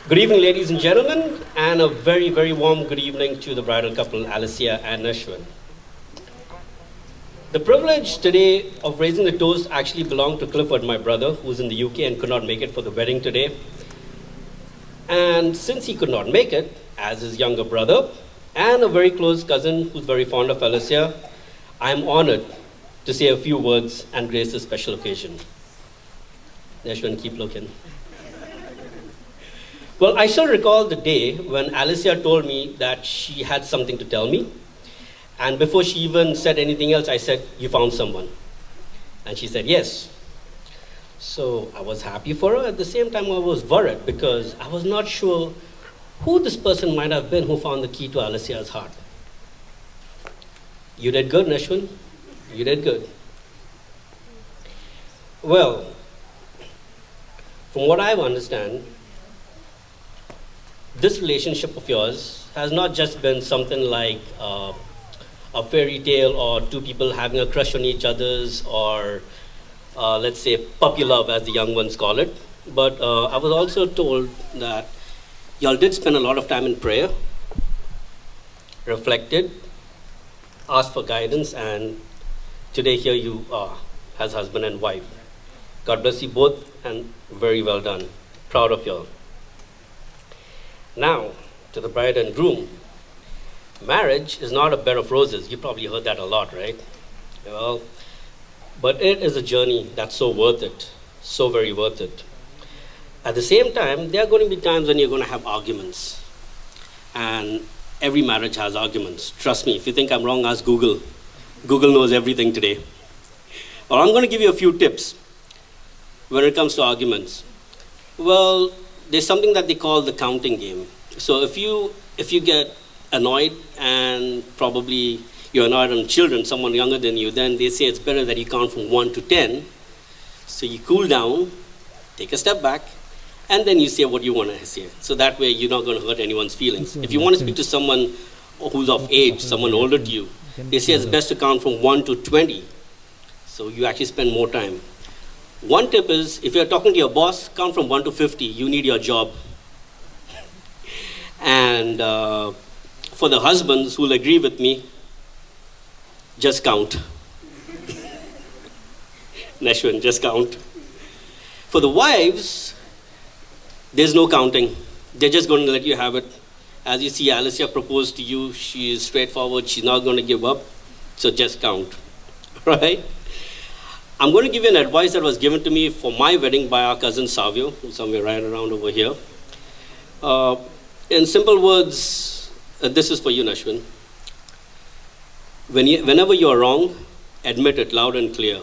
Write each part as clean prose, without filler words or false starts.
Good evening, ladies and gentlemen, and a very, very warm good evening to the bridal couple, Alicia and Nashwin. The privilege today of raising the toast actually belonged to Clifford, my brother, who's in the UK and could not make it for the wedding today. And since he could not make it, as his younger brother, and a very close cousin who's very fond of Alicia, I am honored to say a few words and grace this special occasion. Nashwin, keep looking. Well, I shall recall the day when Alicia told me that she had something to tell me. And before she even said anything else, I said, "You found someone?" And she said, "Yes." So I was happy for her. At the same time, I was worried because I was not sure who this person might have been who found the key to Alicia's heart. You did good, Nashwin. You did good. Well, from what I understand, this relationship of yours has not just been something like a fairy tale or two people having a crush on each other's or let's say puppy love as the young ones call it. But I was also told that y'all did spend a lot of time in prayer, reflected, asked for guidance, and today here you are as husband and wife. God bless you both and very well done. Proud of y'all. Now, to the bride and groom. Marriage is not a bed of roses. You probably heard that a lot, right? Well, but it is a journey that's so worth it, so very worth it. At the same time, there are going to be times when you're going to have arguments. And every marriage has arguments. Trust me, if you think I'm wrong, ask Google. Google knows everything today. Well, I'm going to give you a few tips when it comes to arguments. Well, there's something that they call the counting game. So if you get annoyed and probably you're annoyed on children, someone younger than you, then they say it's better that you count from 1 to 10. So you cool down, take a step back, and then you say what you want to say. So that way you're not going to hurt anyone's feelings. If you want to speak to someone who's of age, someone older to you, they say it's best to count from 1 to 20. So you actually spend more time. One tip is, if you're talking to your boss, count from 1 to 50. You need your job. And for the husbands who will agree with me, just count. Nashwin, just count. For the wives, there's no counting. They're just going to let you have it. As you see, Alicia proposed to you. She is straightforward. She's not going to give up. So just count. Right? I'm going to give you an advice that was given to me for my wedding by our cousin Savio, who's somewhere right around over here. In simple words, this is for you, Nashwin. Whenever you are wrong, admit it loud and clear.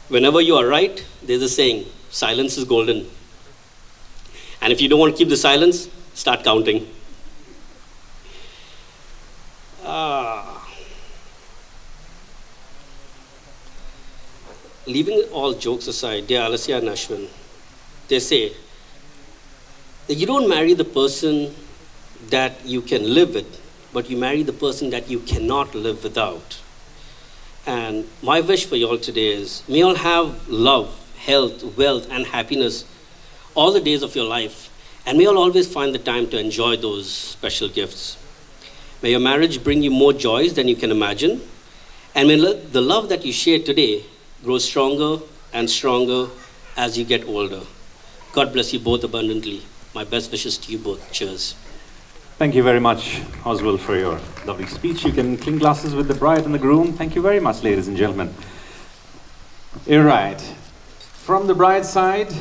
Whenever you are right, there's a saying, silence is golden. And if you don't want to keep the silence, start counting. Leaving all jokes aside, dear Alicia and Nashwin, they say that you don't marry the person that you can live with, but you marry the person that you cannot live without. And my wish for you all today is, may you all have love, health, wealth, and happiness all the days of your life. And may you all always find the time to enjoy those special gifts. May your marriage bring you more joys than you can imagine. And may the love that you share today grow stronger and stronger as you get older. God bless you both abundantly. My best wishes to you both. Cheers. Thank you very much, Oswald, for your lovely speech. You can clink glasses with the bride and the groom. Thank you very much, ladies and gentlemen. All right. From the bride's side,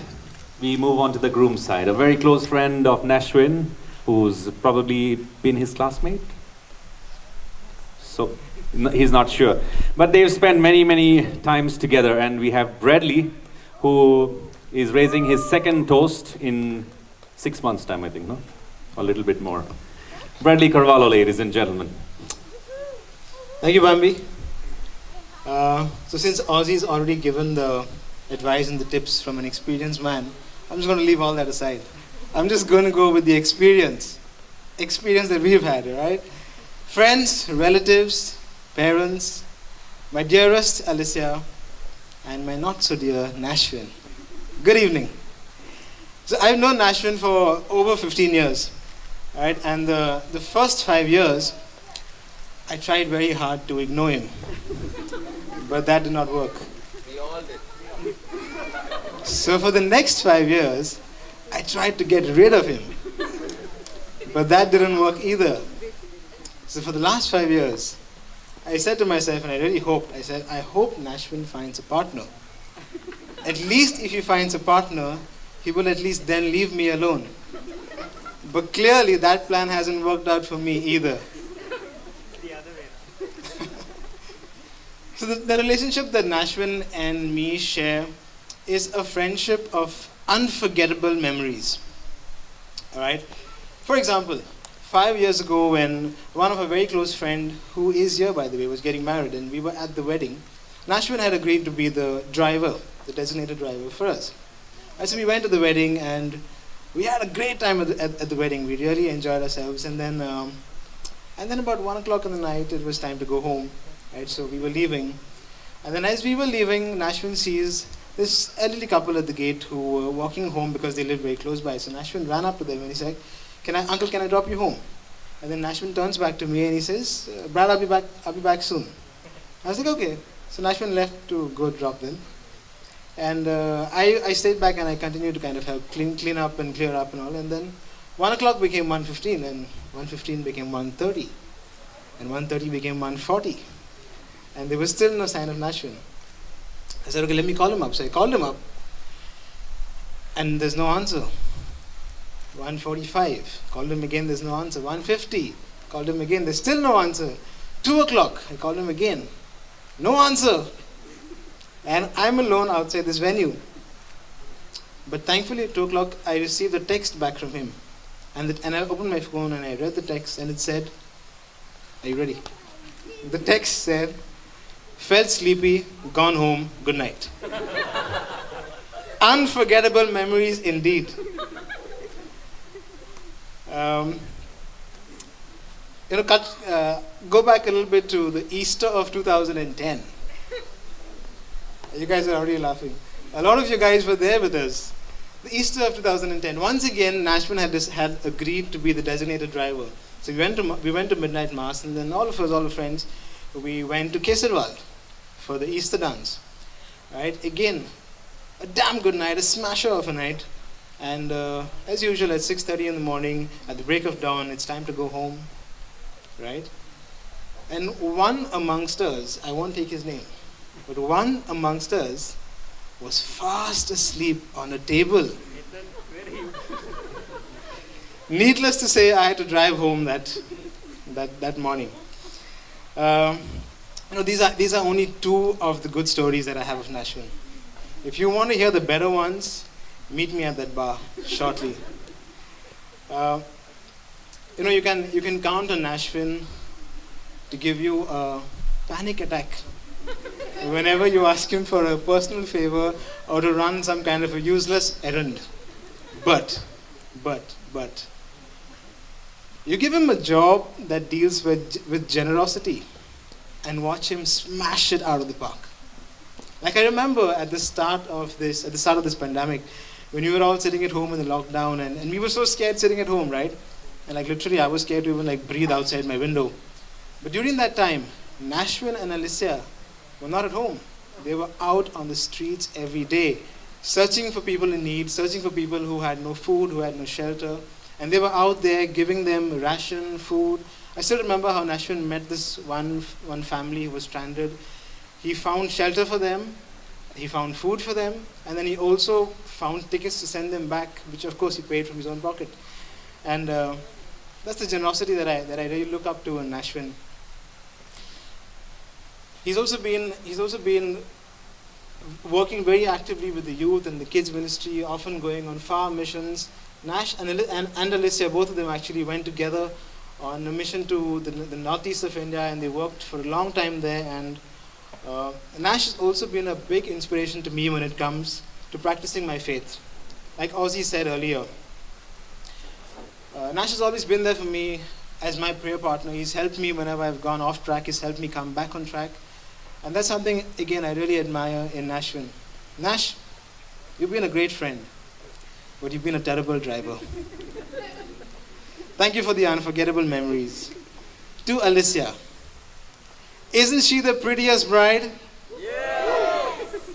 we move on to the groom's side. A very close friend of Nashwin, who's probably been his classmate. So he's not sure. But they've spent many, many times together. And we have Bradley, who is raising his second toast in 6 months' time, I think, no? A little bit more. Bradley Carvalho, ladies and gentlemen. Thank you, Bambi. So since Ozzy's already given the advice and the tips from an experienced man, I'm just going to leave all that aside. I'm just going to go with the experience that we've had, all right? Friends, relatives, parents, my dearest Alicia, and my not so dear Nashwin. Good evening. So I've known Nashvin for over 15 years, right? And the first 5 years, I tried very hard to ignore him, but that did not work. We all did. So for the next 5 years, I tried to get rid of him, but that didn't work either. So for the last 5 years, I said to myself, and I really hoped, I said, I hope Nashvin finds a partner. At least if he finds a partner, he will at least then leave me alone. But clearly that plan hasn't worked out for me either. The other way. So the relationship that Nashvin and me share is a friendship of unforgettable memories. All right? For example, 5 years ago when one of our very close friend, who is here by the way, was getting married and we were at the wedding, Nashvin had agreed to be the driver, the designated driver for us. And so we went to the wedding and we had a great time at the wedding. We really enjoyed ourselves. And then about 1 o'clock in the night, it was time to go home. Right? So we were leaving. And then as we were leaving, Nashvin sees this elderly couple at the gate who were walking home because they lived very close by. So Nashvin ran up to them and he said, Uncle, can I drop you home? And then Nashvin turns back to me and he says, Brad, I'll be back soon. I was like, okay. So Nashvin left to go drop them. And I stayed back and I continued to kind of help clean up and clear up and all. And then 1 o'clock became 1:15 and 1:15 became 1:30. And 1:30 became 1:40. And there was still no sign of Nashvin. I said, okay, let me call him up. So I called him up. And there's no answer. 1:45, called him again, there's no answer. 1:50, called him again, there's still no answer. 2 o'clock, I called him again, no answer. And I'm alone outside this venue. But thankfully at 2 o'clock, I received a text back from him. And I opened my phone and I read the text and it said, are you ready? The text said, felt sleepy, gone home, good night. Unforgettable memories indeed. Go back a little bit to the Easter of 2010. You guys are already laughing. A lot of you guys were there with us. The Easter of 2010. Once again, Nashvin had agreed to be the designated driver. So we went to midnight mass, and then all the friends, we went to Carvalho for the Easter dance. Right? Again, a damn good night, a smasher of a night. And as usual, at 6:30 in the morning, at the break of dawn, it's time to go home, right? And one amongst us, I won't take his name, but one amongst us was fast asleep on a table. Needless to say, I had to drive home that morning. These are only two of the good stories that I have of Nashvin. If you want to hear the better ones, meet me at that bar shortly. You can count on Nashvin to give you a panic attack whenever you ask him for a personal favor or to run some kind of a useless errand. But, you give him a job that deals with generosity and watch him smash it out of the park. Like I remember at the start of this pandemic, when we were all sitting at home in the lockdown and we were so scared sitting at home, right? And like literally I was scared to even breathe outside my window. But during that time, Nashvin and Alicia were not at home. They were out on the streets every day, searching for people in need, searching for people who had no food, who had no shelter. And they were out there giving them ration, food. I still remember how Nashvin met this one family who was stranded. He found shelter for them, he found food for them, and then he also found tickets to send them back, which of course he paid from his own pocket. And that's the generosity that I really look up to in Nashvin. He's also been working very actively with the youth and the kids ministry, often going on far missions. Nash and Alicia, both of them actually went together on a mission to the northeast of India, and they worked for a long time there. And Nash has also been a big inspiration to me when it comes to practicing my faith. Like Ozzy said earlier, Nash has always been there for me as my prayer partner. He's helped me whenever I've gone off track. He's helped me come back on track. And that's something, again, I really admire in Nashvin. Nash, you've been a great friend. but you've been a terrible driver. Thank you for the unforgettable memories. To Alicia, isn't she the prettiest bride? Yes!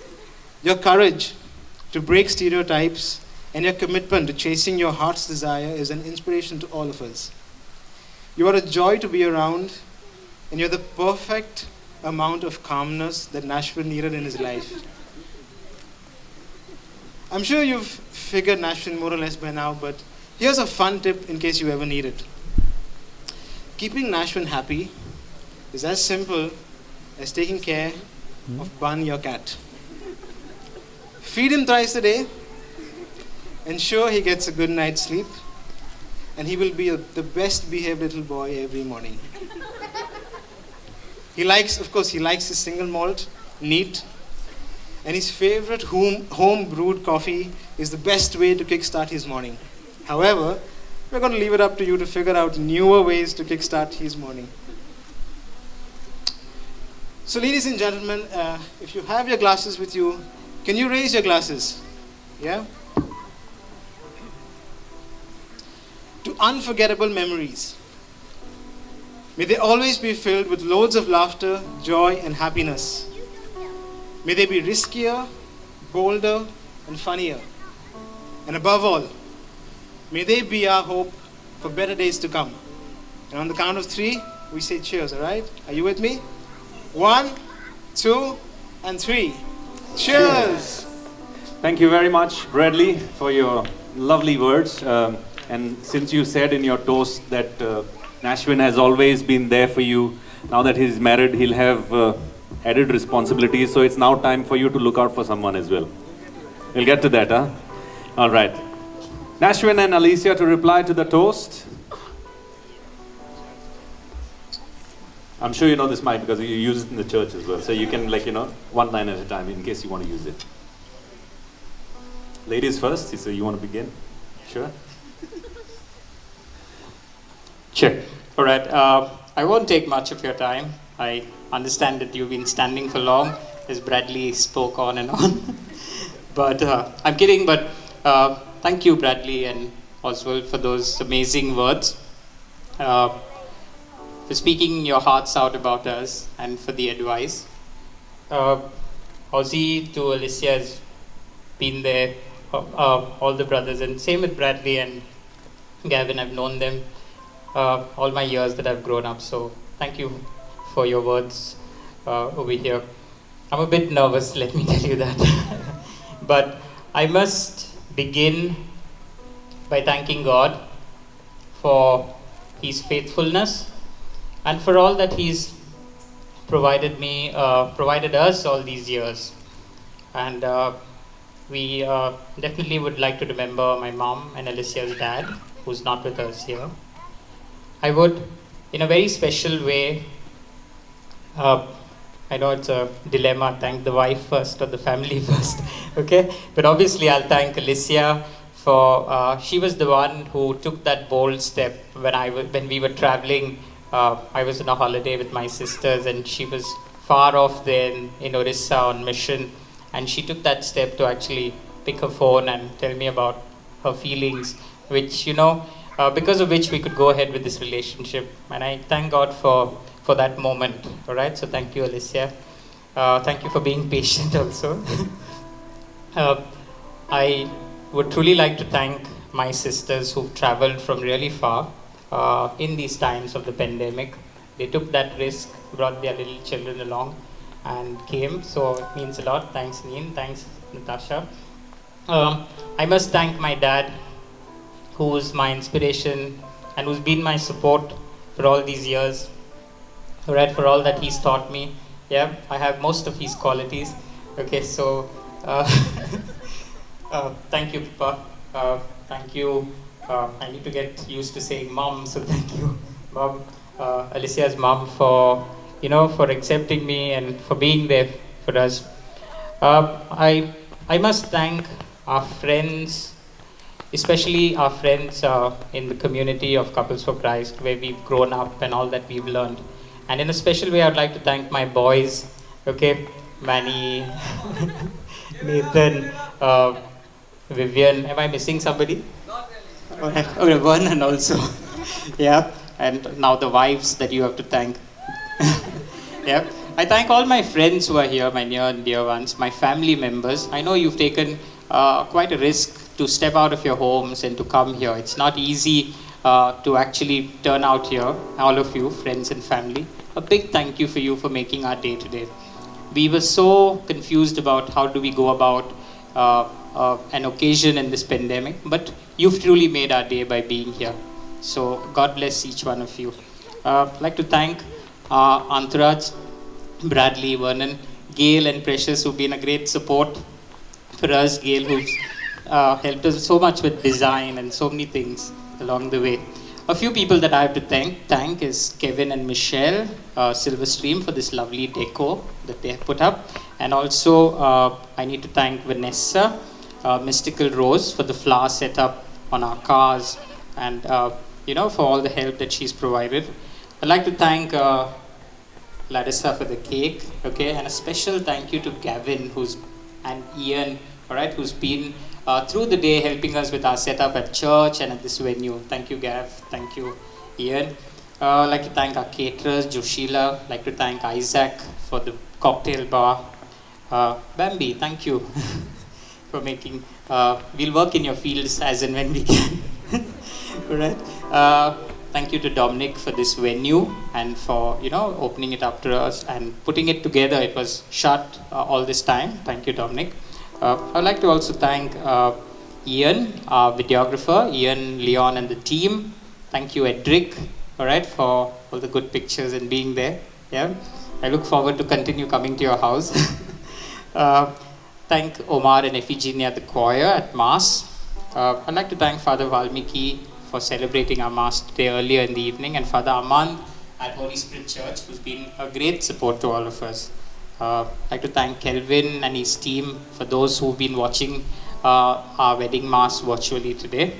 Your courage to break stereotypes and your commitment to chasing your heart's desire is an inspiration to all of us. You are a joy to be around, and you're the perfect amount of calmness that Nashville needed in his life. I'm sure you've figured Nashville more or less by now, but here's a fun tip in case you ever need it. Keeping Nashville happy is as simple as taking care of Bun, your cat. Feed him thrice a day, ensure he gets a good night's sleep, and he will be the best behaved little boy every morning. He likes his single malt, neat, and his favorite home brewed coffee is the best way to kickstart his morning. However, we're going to leave it up to you to figure out newer ways to kickstart his morning. So ladies and gentlemen, if you have your glasses with you, can you raise your glasses? Yeah? To unforgettable memories. May they always be filled with loads of laughter, joy, and happiness. May they be riskier, bolder, and funnier. And above all, may they be our hope for better days to come. And on the count of 3, we say cheers, all right? Are you with me? 1, 2, and 3. Cheers! Thank you very much, Bradley, for your lovely words. And since you said in your toast that Nashville has always been there for you, now that he's married, he'll have added responsibilities. So it's now time for you to look out for someone as well. We'll get to that, huh? All right. Nashville and Alicia to reply to the toast. I'm sure you know this mic because you use it in the church as well. So you can, one line at a time in case you want to use it. Ladies first, so you want to begin? Sure? Sure. All right. I won't take much of your time. I understand that you've been standing for long, as Bradley spoke on and on. But I'm kidding, but thank you, Bradley and Oswald, for those amazing words. For speaking your hearts out about us and for the advice. Ozzy to Alicia has been there, all the brothers, and same with Bradley and Gavin. I've known them all my years that I've grown up, so thank you for your words over here. I'm a bit nervous, let me tell you that. But I must begin by thanking God for His faithfulness and for all that He's provided us all these years. And we definitely would like to remember my mom and Alicia's dad, who's not with us here. I would, in a very special way, I know it's a dilemma, thank the wife first or the family first, okay? But obviously I'll thank Alicia for, she was the one who took that bold step when we were traveling. I was on a holiday with my sisters and she was far off there in Orissa on mission. And she took that step to actually pick her phone and tell me about her feelings, which, because of which we could go ahead with this relationship. And I thank God for that moment, all right? So thank you, Alicia. Thank you for being patient also. I would truly like to thank my sisters who've traveled from really far in these times of the pandemic. They took that risk, brought their little children along and came, so it means a lot. Thanks, Neen. Thanks, Natasha. I must thank my dad, who's my inspiration and who's been my support for all these years, right, for all that he's taught me. Yeah, I have most of his qualities. Okay, so thank you, Papa. Thank you. I need to get used to saying mom, so thank you, Mom. Alicia's mom for accepting me and for being there for us. I must thank our friends, especially our friends in the community of Couples for Christ, where we've grown up and all that we've learned. And in a special way, I'd like to thank my boys, okay, Manny, Nathan, Vivian. Am I missing somebody? Not really. Okay, Vernon also. Yeah, and now the wives that you have to thank. Yeah, I thank all my friends who are here, my near and dear ones, my family members. I know you've taken quite a risk to step out of your homes and to come here. It's not easy to actually turn out here, all of you, friends and family. A big thank you for you for making our day today. We were so confused about how do we go about an occasion in this pandemic, but you've truly made our day by being here. So God bless each one of you. I'd like to thank Antaraj, Bradley, Vernon, Gail and Precious, who've been a great support for us. Gail, who's helped us so much with design and so many things along the way. A few people that I have to thank is Kevin and Michelle Silverstream for this lovely deco that they have put up. And also I need to thank Vanessa, Mystical Rose for the flower setup on our cars and for all the help that she's provided. I'd like to thank Larissa for the cake, okay, and a special thank you to Gavin and Ian, all right, who's been through the day helping us with our setup at church and at this venue. Thank you, Gav. Thank you, Ian. I'd like to thank our caterers, Joshila. I'd like to thank Isaac for the cocktail bar. Bambi, thank you for making. We'll work in your fields as and when we can. All right. Thank you to Dominic for this venue and for opening it up to us and putting it together. It was shut all this time. Thank you, Dominic. I'd like to also thank Ian, our videographer, Ian, Leon, and the team. Thank you, Edric, all right, for all the good pictures and being there. Yeah, I look forward to continue coming to your house. Thank Omar and Ephigenia at the choir at Mass. I'd like to thank Father Valmiki for celebrating our Mass today earlier in the evening, and Father Amand at Holy Spirit Church, who's been a great support to all of us. I'd like to thank Kelvin and his team for those who've been watching our wedding Mass virtually today.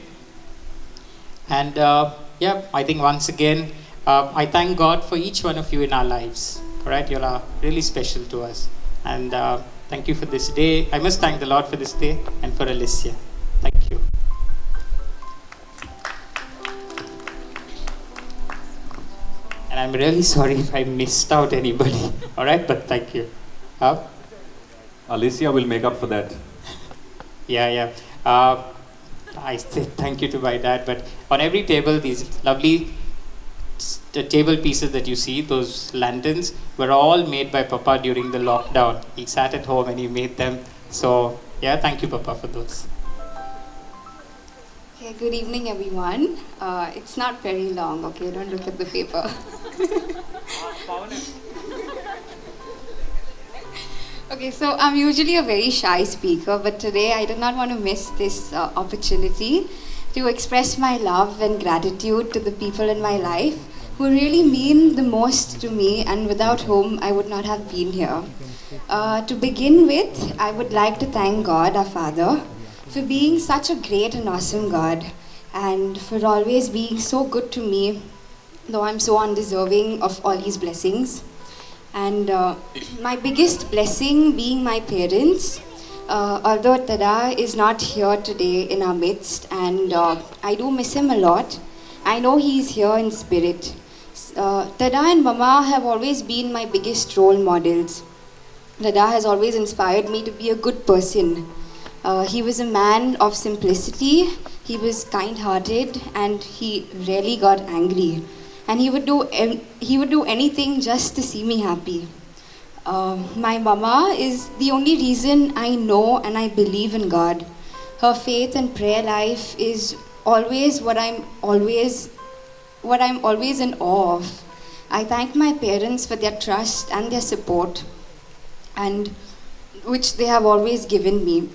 And I think once again, I thank God for each one of you in our lives. All right, you are really special to us. And thank you for this day. I must thank the Lord for this day and for Alicia. Thank you. And I'm really sorry if I missed out anybody. All right, but thank you. Alicia will make up for that. Yeah. I said thank you to my dad, but on every table, these lovely table pieces that you see, those lanterns, were all made by Papa during the lockdown. He sat at home and he made them. So, yeah, thank you, Papa, for those. Okay, good evening, everyone. It's not very long, okay? Don't look at the paper. Okay, so I'm usually a very shy speaker, but today I did not want to miss this opportunity to express my love and gratitude to the people in my life who really mean the most to me and without whom I would not have been here. To begin with, I would like to thank God, our Father, for being such a great and awesome God and for always being so good to me, though I'm so undeserving of all His blessings. And my biggest blessing being my parents, although Tada is not here today in our midst, and I do miss him a lot. I know he's here in spirit. Tada and Mama have always been my biggest role models. Tada has always inspired me to be a good person. He was a man of simplicity, he was kind-hearted, and he rarely got angry. And he would do anything just to see me happy. My mama is the only reason I know and I believe in God. Her faith and prayer life is always what I'm always in awe of. I thank my parents for their trust and their support, and which they have always given me.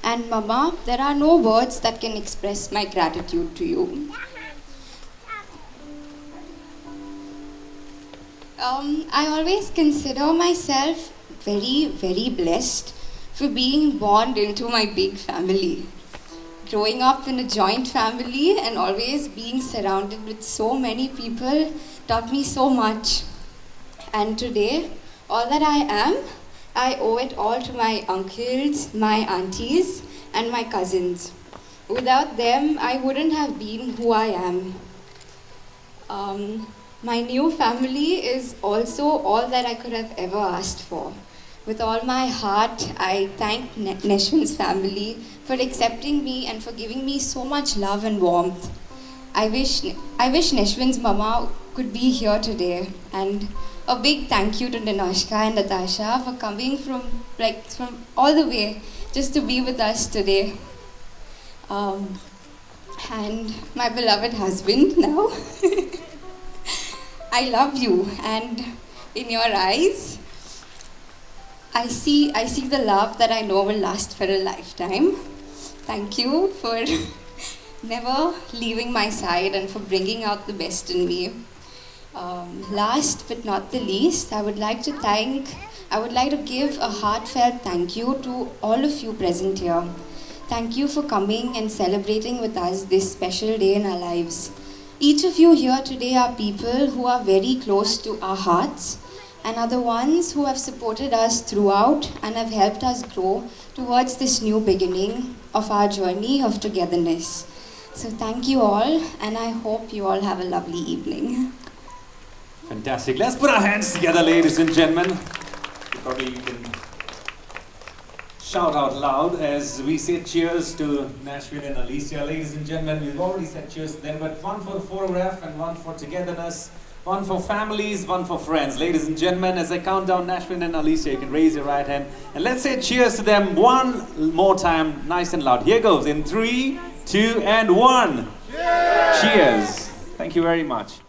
And Mama, there are no words that can express my gratitude to you. I always consider myself very, very blessed for being born into my big family. Growing up in a joint family and always being surrounded with so many people taught me so much. And today, all that I am, I owe it all to my uncles, my aunties, and my cousins. Without them, I wouldn't have been who I am. My new family is also all that I could have ever asked for. With all my heart, I thank Neshwan's family for accepting me and for giving me so much love and warmth. I wish Neshwan's mama could be here today. And a big thank you to Ninoshka and Natasha for coming from all the way just to be with us today. And my beloved husband now. I love you, and in your eyes, I see the love that I know will last for a lifetime. Thank you for never leaving my side and for bringing out the best in me. Last but not the least, I would like to give a heartfelt thank you to all of you present here. Thank you for coming and celebrating with us this special day in our lives. Each of you here today are people who are very close to our hearts and are the ones who have supported us throughout and have helped us grow towards this new beginning of our journey of togetherness. So thank you all, and I hope you all have a lovely evening. Fantastic. Let's put our hands together, ladies and gentlemen. Probably you can shout out loud as we say cheers to Nashville and Alicia. Ladies and gentlemen, we've already said cheers to them, but one for the photograph and one for togetherness, one for families, one for friends. Ladies and gentlemen, as I count down Nashville and Alicia, you can raise your right hand and let's say cheers to them one more time, nice and loud. Here goes in 3, 2, and 1. Cheers. Cheers. Thank you very much.